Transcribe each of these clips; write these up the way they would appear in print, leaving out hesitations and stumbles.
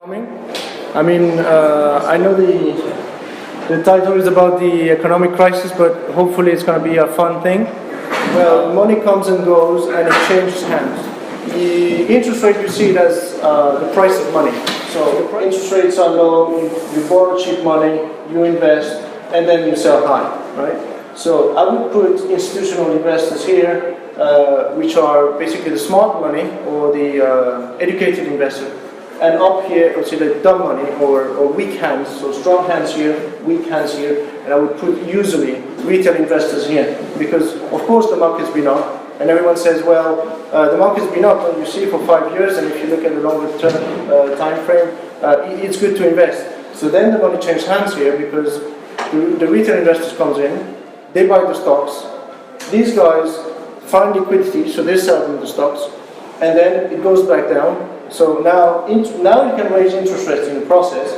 I mean, I know the title is about the economic crisis, but hopefully it's going to be a fun thing. Well, money comes and goes and it changes hands. The interest rate, you see it as the price of money. So interest rates are low, you borrow cheap money, you invest, and then you sell high, right? So I would put institutional investors here, which are basically the smart money or the educated investor. And up here, I would say the dumb money or weak hands, so strong hands here, weak hands here, and I would put usually retail investors here. Because of course the market's been up, and everyone says, well, the market's been up, and you see for 5 years, and if you look at the longer term time frame, it's good to invest. So then the money changes hands here because the retail investors comes in, they buy the stocks, these guys find liquidity, so they sell them the stocks, and then it goes back down. So now you can raise interest rates in the process,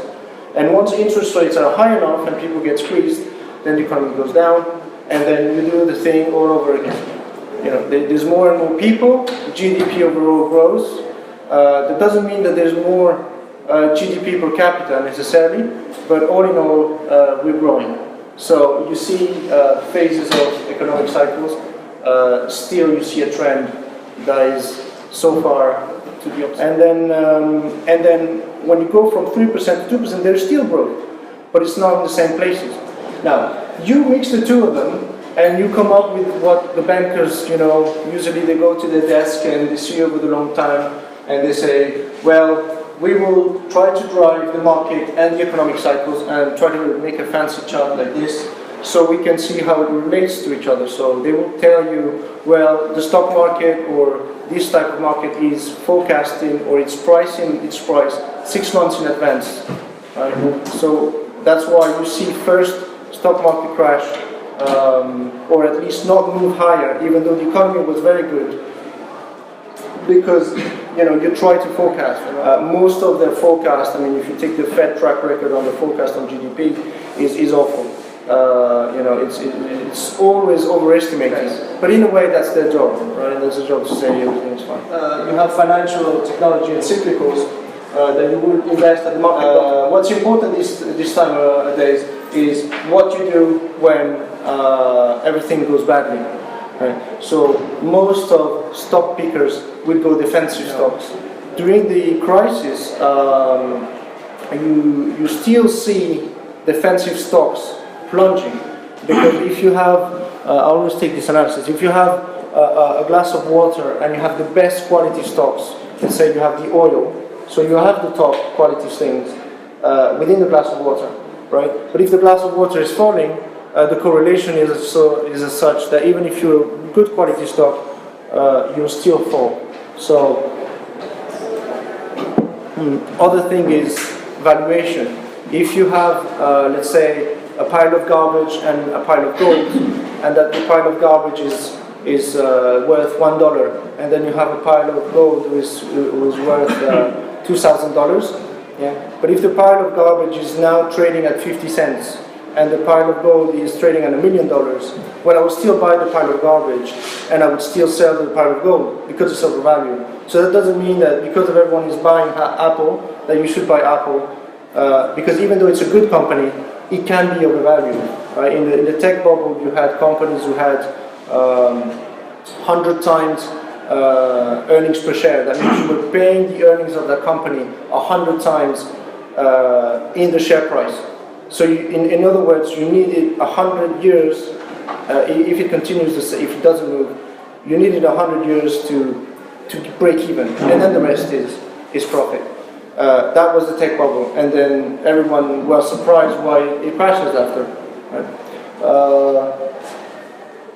and once interest rates are high enough and people get squeezed, then the economy goes down, and then you do the thing all over again. You know, there's more and more people, GDP overall grows. That doesn't mean that there's more GDP per capita necessarily, but all in all, we're growing. So you see phases of economic cycles. Still, you see a trend that is so far to the opposite. And then when you go from 3% to 2%, there's still growth, but it's not in the same places. Now, you mix the two of them, and you come up with what the bankers, you know, usually they go to their desk and they see over the long time, and they say, well, we will try to drive the market and the economic cycles and try to make a fancy chart like this, so we can see how it relates to each other. So they will tell you, well, the stock market or this type of market is forecasting or it's pricing its price 6 months in advance. Right? So that's why you see first stock market crash, or at least not move higher, even though the economy was very good, because you try to forecast. Most of their forecast, I mean, if you take the Fed track record on the forecast on GDP, is awful. It's always overestimating. But in a way, that's their job, right? That's their job to say everything is fine. You have financial, technology, and cyclicals that you will invest at the market. What's important this time of days is what you do when everything goes badly. Right? So most of stock pickers will go defensive stocks. During the crisis, you still see defensive stocks plunging, because if you have, I always take this analysis, if you have a glass of water and you have the best quality stocks, let's say you have the oil, so you have the top quality things within the glass of water, right? But if the glass of water is falling, the correlation is as such that even if you're a good quality stock, you'll still fall. So, other thing is valuation. If you have, let's say, a pile of garbage and a pile of gold, and that the pile of garbage is worth $1, and then you have a pile of gold who is worth $2,000. Yeah. But if the pile of garbage is now trading at 50 cents, and the pile of gold is trading at $1 million, well, I would still buy the pile of garbage, and I would still sell the pile of gold because it's overvalued. So that doesn't mean that because of everyone is buying Apple, that you should buy Apple, because even though it's a good company, it can be overvalued. Right? In the tech bubble, you had companies who had 100 times earnings per share. That means you were paying the earnings of that company 100 times in the share price. So in other words, you needed 100 years, if it continues to say, if it doesn't move, you needed 100 years to break even, and then the rest is profit. That was the tech bubble, and then everyone was surprised why it crashes after. Right?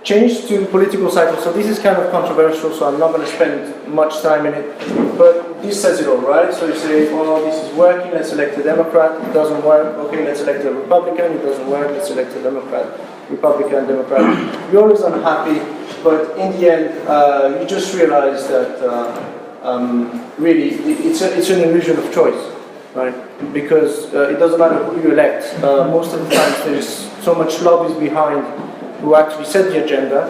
Change to political cycles. So this is kind of controversial, so I'm not going to spend much time in it. But this says it all, right? So you say, oh, this is working, let's elect a Democrat. It doesn't work. Okay, let's elect a Republican. It doesn't work. Let's elect a Democrat. Republican, Democrat. You're always unhappy, but in the end, you just realize that really it's an illusion of choice, right? Because it doesn't matter who you elect. Most of the time, there's so much lobbies behind who actually set the agenda,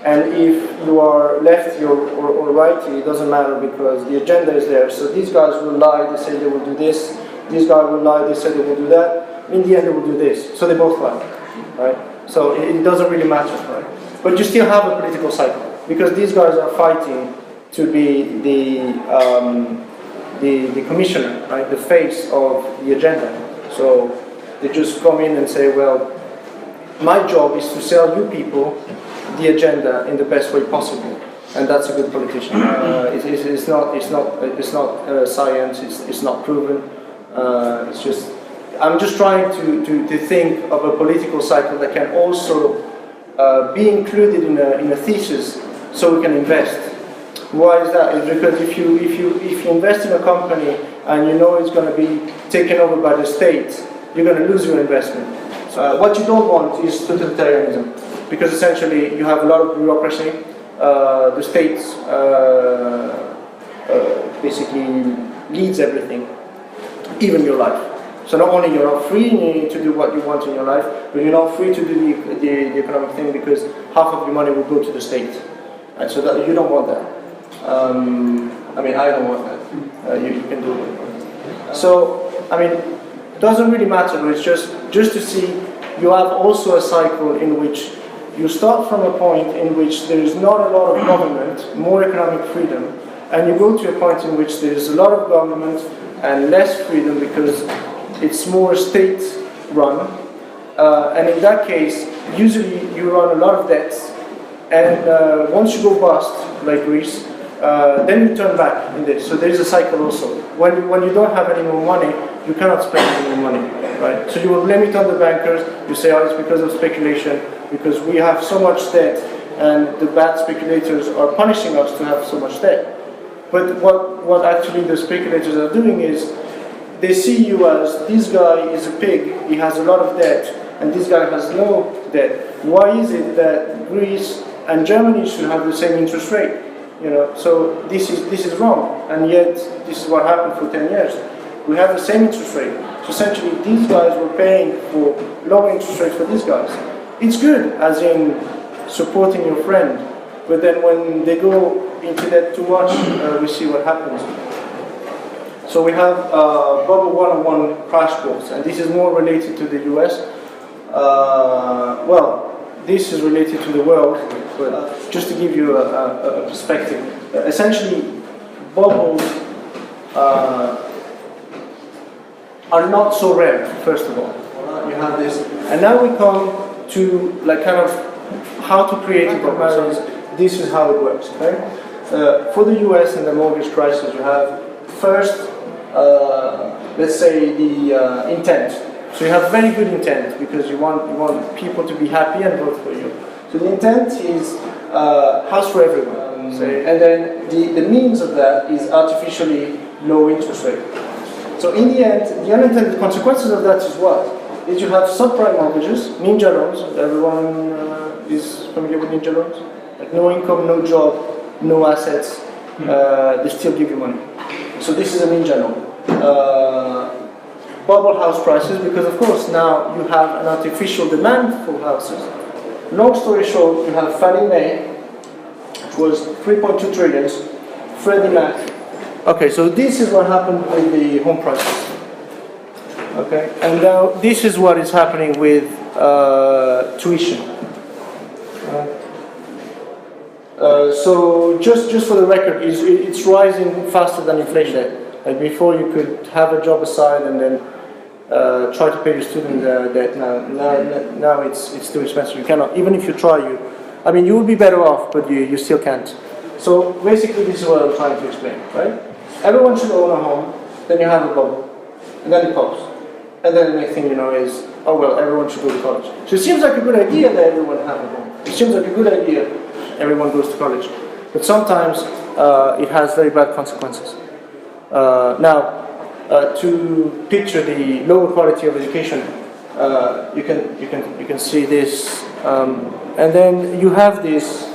And if you are lefty or righty, it doesn't matter because the agenda is there. So these guys will lie, they say they will do this. These guys will lie, they say they will do that. In the end, they will do this. So they both lie, right? So it doesn't really matter, right? But you still have a political cycle because these guys are fighting to be the commissioner, right? The face of the agenda. So they just come in and say, well, my job is to sell you people the agenda in the best way possible, and that's a good politician. It's not science. It's not proven. It's just. I'm just trying to think of a political cycle that can also be included in a thesis, so we can invest. Why is that? It's because if you invest in a company and you know it's going to be taken over by the state, you're going to lose your investment. What you don't want is totalitarianism, because essentially you have a lot of bureaucracy. The state basically leads everything, even your life. So not only you're not free to do what you want in your life, but you're not free to do the economic thing because half of your money will go to the state. And so that you don't want that. I mean, I don't want that. You can do it. So, I mean, it doesn't really matter, but it's just to see you have also a cycle in which you start from a point in which there is not a lot of government, more economic freedom, and you go to a point in which there is a lot of government and less freedom because it's more state-run. And in that case, usually you run a lot of debts, and once you go bust, like Greece, then you turn back in this. So there is a cycle also. When you don't have any more money, you cannot spend any more money, right? So you will blame it on the bankers. You say, oh, it's because of speculation, because we have so much debt, and the bad speculators are punishing us to have so much debt. But what actually the speculators are doing is, they see you as, this guy is a pig, he has a lot of debt, and this guy has no debt. Why is it that Greece and Germany should have the same interest rate? You know, so this is wrong, and yet this is what happened for 10 years. We have the same interest rate. So essentially, these guys were paying for lower interest rates for these guys. It's good, as in supporting your friend, but then when they go into that too much, we see what happens. So we have Bubble 101 crash course, and this is more related to the US. Well, this is related to the world, but just to give you a perspective. Essentially, bubbles are not so rare, first of all. You have this. And now we come to like kind of how to create a bubble. So this is how it works. Okay? For the US and the mortgage crisis, you have first, let's say, the intent. So you have very good intent because you want people to be happy and vote for you. So the intent is house for everyone. And then the means of that is artificially low interest rate. So in the end, the unintended consequences of that is what? Is you have subprime mortgages, ninja loans. Everyone is familiar with ninja loans? Like no income, no job, no assets. They still give you money. So this is a ninja loan. Bubble house prices, because of course now you have an artificial demand for houses. Long story short, you have Fannie Mae, which was 3.2 trillion, Freddie Mac. Okay, so this is what happened with the home prices. Okay, and now this is what is happening with tuition. So just for the record, it's rising faster than inflation. Like before, you could have a job aside and then try to pay your student debt. Now it's too expensive. You cannot, even if you try. I mean, you will be better off, but you still can't. So basically, this is what I'm trying to explain, right? Everyone should own a home. Then you have a bubble, and then it pops, and then the next thing you know is, oh well, everyone should go to college. So it seems like a good idea that everyone have a home. It seems like a good idea everyone goes to college, but sometimes it has very bad consequences. Now, to picture the lower quality of education, you can see this, and then you have this.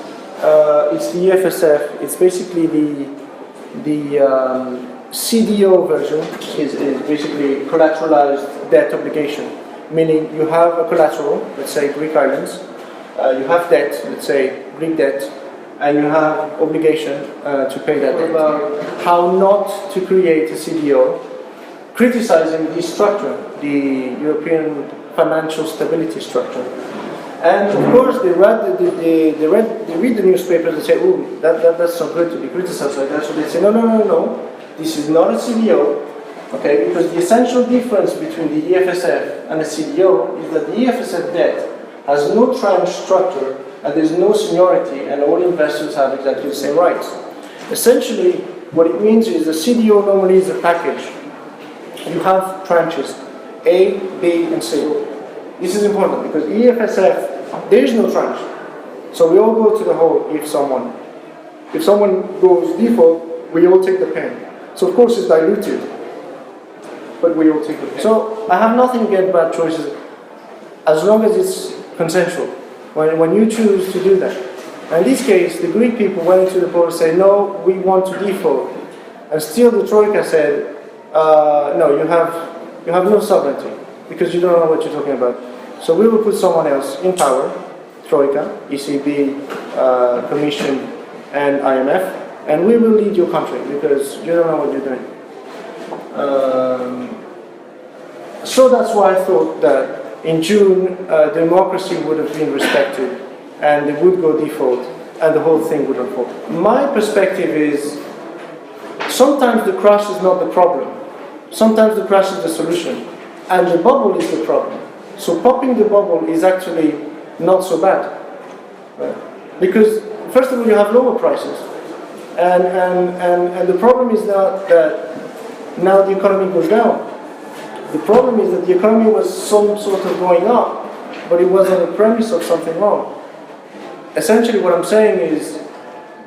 It's the EFSF. It's basically the CDO version. Is basically collateralized debt obligation, meaning you have a collateral. Let's say Greek islands. You have debt. Let's say Greek debt, and you have obligation to pay that debt. About how not to create a CDO, criticizing the structure, the European financial stability structure. And of course, they read the newspapers and say, "Oh, that's not good to be criticized like that." So they say, "No. This is not a CDO, okay? Because the essential difference between the EFSF and a CDO is that the EFSF debt has no tranche structure, and there's no seniority, and all investors have exactly the same rights. Essentially, what it means is the CDO normally is a package. You have tranches, A, B, and C. This is important because EFSF, there is no tranche. So we all go to the hole if someone goes default, we all take the pain. So of course it's diluted, but we all take the pain. So I have nothing against bad choices as long as it's consensual. When you choose to do that. And in this case, the Greek people went to the board and said, "No, we want to default." And still the Troika said, "No, you have no sovereignty because you don't know what you're talking about. So we will put someone else in power, Troika, ECB, Commission, and IMF, and we will lead your country because you don't know what you're doing." So that's why I thought that in June, democracy would have been respected, and they would go default, and the whole thing would unfold. My perspective is, sometimes the crash is not the problem. Sometimes the crash is the solution, and the bubble is the problem. So popping the bubble is actually not so bad, right? Because first of all, you have lower prices, and the problem is not that now the economy goes down. The problem is that the economy was some sort of going up, but it was on the premise of something wrong. Essentially what I'm saying is,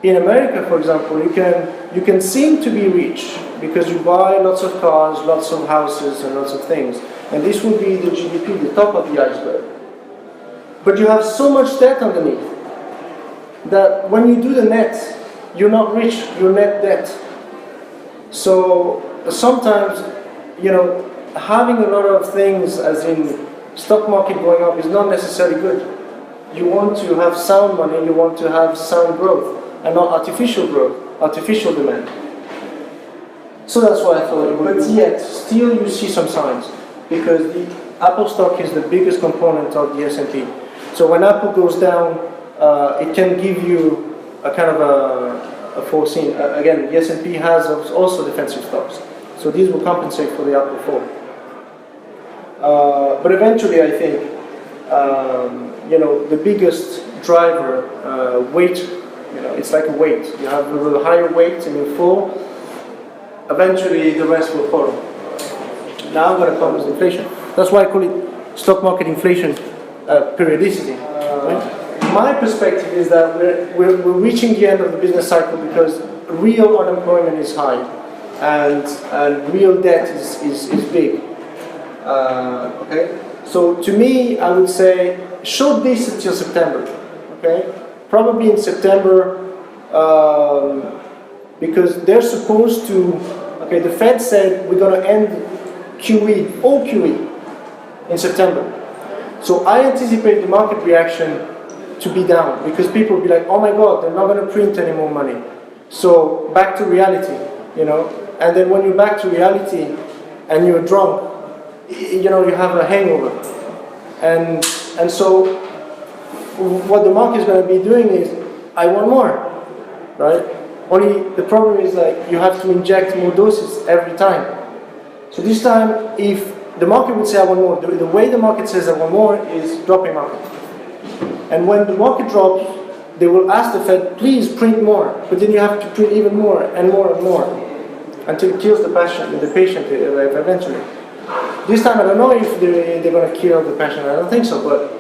in America, for example, you can seem to be rich because you buy lots of cars, lots of houses, and lots of things. And this will be the GDP, the top of the iceberg. But you have so much debt underneath that when you do the net, you're not rich, you're net debt. So sometimes, having a lot of things, as in stock market going up, is not necessarily good. You want to have sound money, you want to have sound growth, and not artificial growth, artificial demand. So that's why I thought it would. But yet, still you see some signs, because the Apple stock is the biggest component of the S&P. So when Apple goes down, it can give you a kind of a foresee. Again, the S&P has also defensive stocks. So these will compensate for the Apple fall. But eventually, I think, the biggest driver, weight, it's like a weight. You have a little higher weight and you fall. Eventually, the rest will follow. Now I'm going to come with inflation. That's why I call it stock market inflation periodicity. Right? My perspective is that we're reaching the end of the business cycle because real unemployment is high and real debt is big. Okay? So to me, I would say, show this until September. Okay? Probably in September, because they're supposed to, the Fed said we're going to end QE, all QE, in September. So I anticipate the market reaction to be down, because people will be like, oh my God, they're not going to print any more money. So back to reality, and then when you're back to reality and you're drunk, you have a hangover. And so what the market is going to be doing is, I want more, right? Only the problem is you have to inject more doses every time. So this time, if the market would say I want more, the way the market says I want more is dropping market. And when the market drops, they will ask the Fed, please print more. But then you have to print even more and more and more until it kills the patient eventually. This time I don't know if they're going to kill the patient. I don't think so, but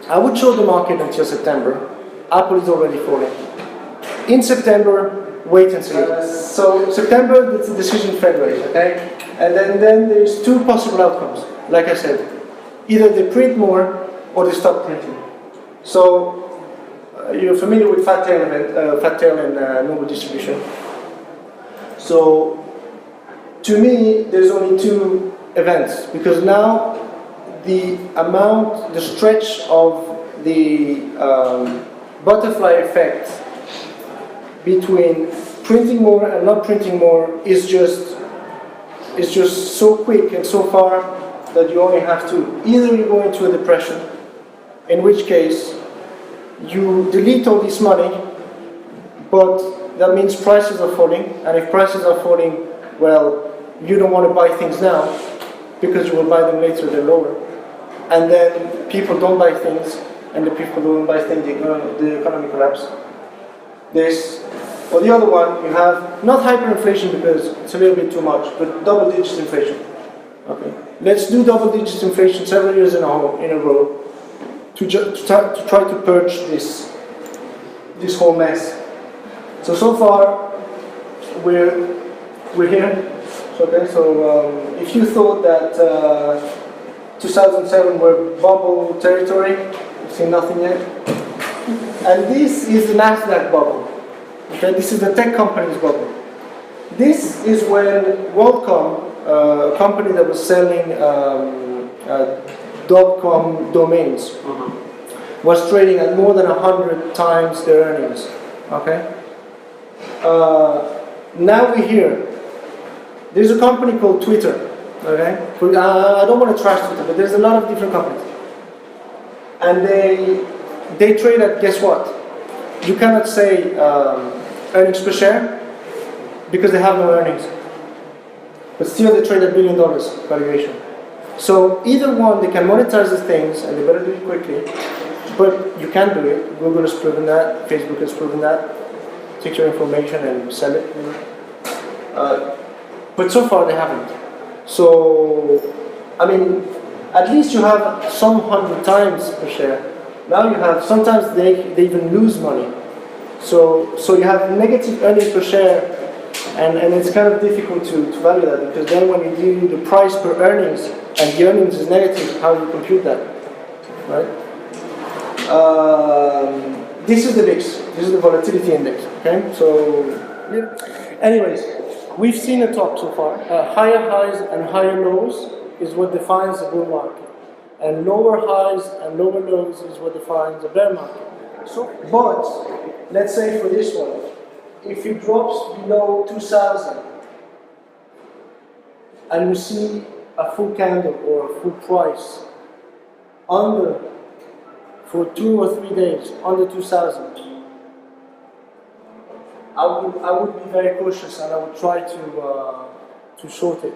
I would show the market until September. Apple is already falling. In September, wait and see. So September, it's a decision Fed rate, okay? And then there's two possible outcomes. Like I said, either they print more or they stop printing. So you're familiar with fat tail and normal distribution. So to me, there's only two events, because now the stretch of the butterfly effect between printing more and not printing more is just so quick and so far that you only have to either you go into a depression, in which case you delete all this money, but that means prices are falling, and if prices are falling, well, you don't want to buy things now because you will buy them later, they're lower, and then people don't buy things, and the people who don't buy things, the economy collapse. This, or the other one, you have not hyperinflation because it's a little bit too much, but double-digit inflation. Okay, let's do double-digit inflation several years in a row to try to purge this whole mess. So far we're here. Okay, so if you thought that 2007 were bubble territory, you've seen nothing yet. And this is the Nasdaq bubble. Okay, this is the tech company's bubble. This is when WorldCom, a company that was selling .com domains, was trading at more than 100 times their earnings. Okay. Now we're here. There's a company called Twitter. Okay. I don't want to trash Twitter, but there's a lot of different companies, and they trade at, guess what? You cannot say earnings per share because they have no earnings, but still they trade at $1 billion valuation. So either one, they can monetize the things, and they better do it quickly. But you can do it. Google has proven that. Facebook has proven that. Take your information and sell it. But so far they haven't. So, I mean, at least you have some 100 times per share. Now you have, sometimes they even lose money. So you have negative earnings per share, and it's kind of difficult to value that, because then when you do the price per earnings, and the earnings is negative, how do you compute that, right? This is the VIX, this is the volatility index, okay? So, yeah. Anyways, we've seen a top so far. Higher highs and higher lows is what defines the bull market. And lower highs and lower lows is what defines the bear market. So, but, let's say for this one, if it drops below 2000 and you see a full candle or a full price under, for 2 or 3 days, under 2000, I would be very cautious, and I would try to short it.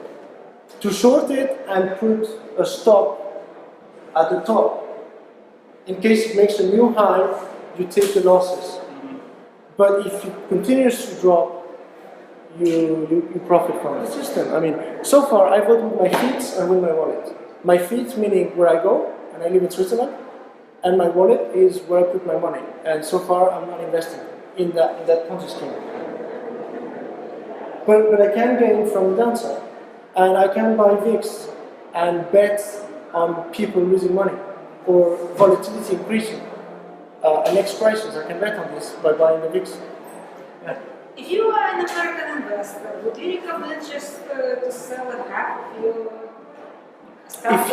To short it and put a stop at the top. In case it makes a new high, you take the losses. But if it continues to drop, you profit from the system. I mean, so far I've worked with my feet and with my wallet. My feet meaning where I go, and I live in Switzerland, and my wallet is where I put my money. And so far I'm not investing in that Ponzi scheme. But I can gain from the downside, and I can buy VIX and bet on people losing money or volatility increasing. Next crisis, I can bet on this by buying the VIX. Yeah. If you are an American investor, would you recommend just to sell at half of your stock?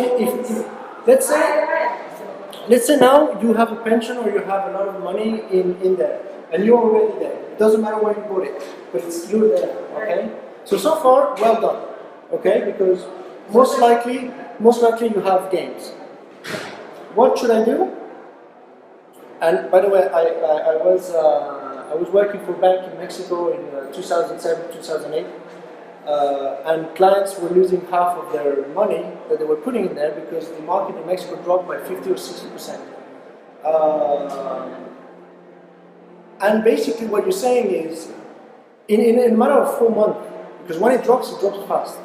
Let's say now you have a pension or you have a lot of money in there, and you're already there. It doesn't matter where you bought it, but you're there. Okay. So far, well done. Okay, because most likely you have gains. What should I do? And by the way, I was working for a bank in Mexico in 2007, 2008, and clients were losing half of their money that they were putting in there because the market in Mexico dropped by 50 or 60%. And basically what you're saying is, in a matter of 4 months, because when it drops fast.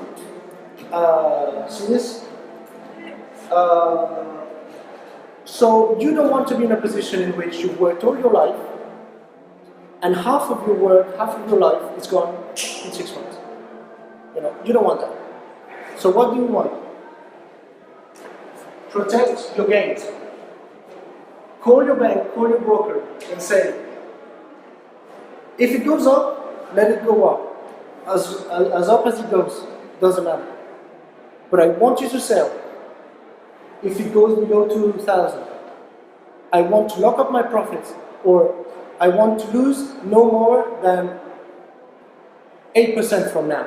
See this? So you don't want to be in a position in which you've worked all your life, and half of your work, half of your life is gone in 6 months. You don't want that. So what do you want? Protect your gains. Call your bank, call your broker, and say, if it goes up, let it go up. As up as it goes, doesn't matter. But I want you to sell. If it goes below 2,000, I want to lock up my profits or I want to lose no more than 8% from now.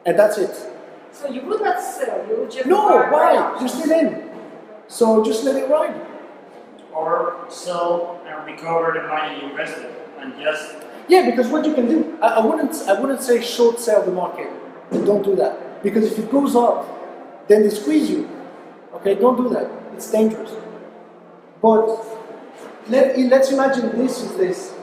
And that's it. So you would not sell, you would just No, buy why? options. You're still in. So just let it ride. Or sell and recover the money you invested and just Yeah, because what you can do, I wouldn't say short sell the market. Don't do that. Because if it goes up, then they squeeze you. Okay, don't do that. It's dangerous. But let's imagine this is this.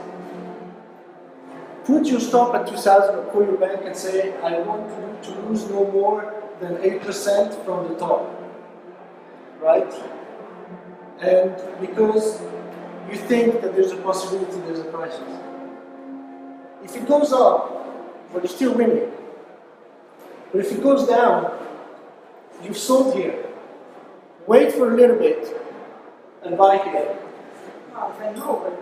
Put your stop at 2,000 or call your bank and say, I want to lose no more than 8% from the top. Right? And because you think that there's a possibility there's a crisis. If it goes up, well, you're still winning. But if it goes down, you've sold here. Wait for a little bit and buy here. Well, they know, but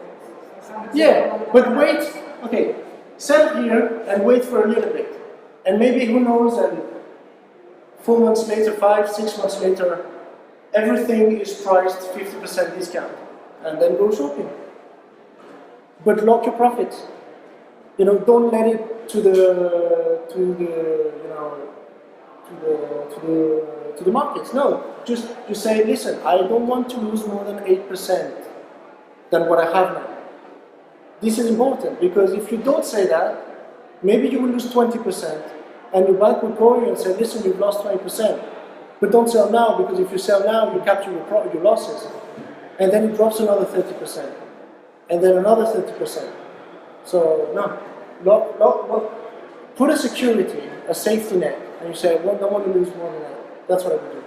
Yeah, but wait, okay, sell here and wait for a little bit. And maybe, who knows, and 4 months later, 5, 6 months later, everything is priced 50% discount. And then go shopping. But lock your profits. You know, don't let it to the markets. No, just say, listen, I don't want to lose more than 8% than what I have now. This is important, because if you don't say that, maybe you will lose 20%, and your bank will call you and say, listen, you've lost 20%. But don't sell now, because if you sell now, you capture your losses. And then it drops another 30%. And then another 30%. So, no. Put a security, a safety net, and you say, well, I don't want to lose more than that. That's what I would do.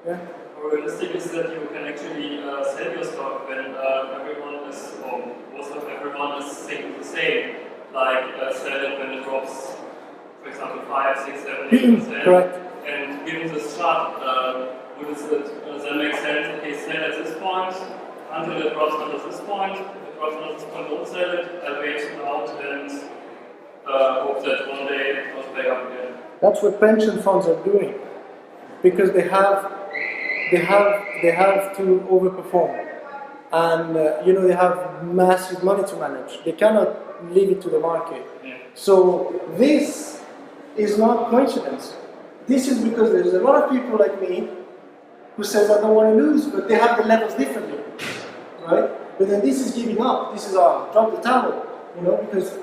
Yeah? How realistic is that you can actually sell your stock when everyone is, or most of everyone is thinking the same? Like sell it when it drops, for example, 5, 6, 7, 8%. Correct. And given this chart, would it then make sense, okay, sell at this point until it drops under this point? If it drops under this point, don't sell it, I'll wait out and hope that one day it goes back up again. That's what pension funds are doing, because they have to overperform, and they have massive money to manage. They cannot leave it to the market. Yeah. So this is not coincidence. This is because there's a lot of people like me who says I don't want to lose, but they have the levels differently, right? But then this is giving up. This is drop the towel, because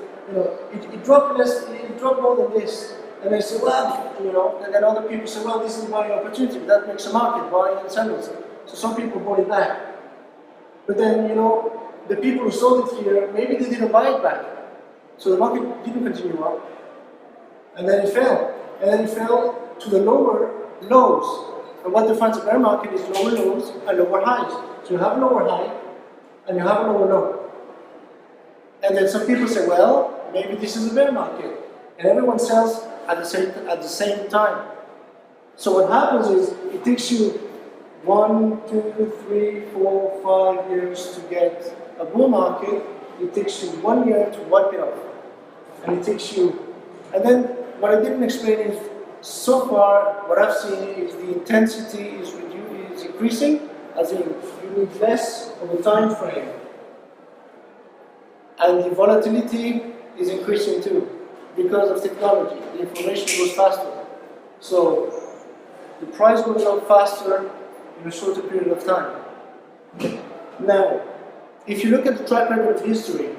it dropped less, it dropped more than this. And they say, well, and then other people say, well, this is a buying opportunity, but that makes a market, buying and selling. So some people bought it back. But then, the people who sold it here, maybe they didn't buy it back. So the market didn't continue up. And then it fell. And then it fell to the lower lows. And what defines a bear market is lower lows and lower highs. So you have a lower high and you have a lower low. And then some people say, well, maybe this is a bear market. And everyone sells at the same time. So what happens is, it takes you 1, 2, 3, 4, 5 years to get a bull market. It takes you 1 year to wipe it off. And it takes you, and then what I didn't explain is, so far what I've seen is the intensity is increasing, as in you need less of a time frame. And the volatility is increasing too, because of technology. The information goes faster. So the price goes up faster in a shorter period of time. Now, if you look at the track record of history,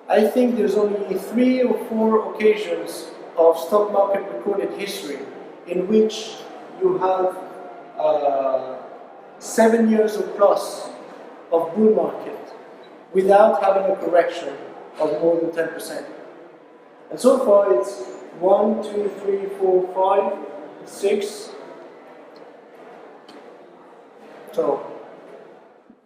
I think there's only 3 or 4 occasions of stock market recorded history in which you have 7 years or plus of bull market without having a correction of more than 10%. And so far it's 1, 2, 3, 4, 5, 6. So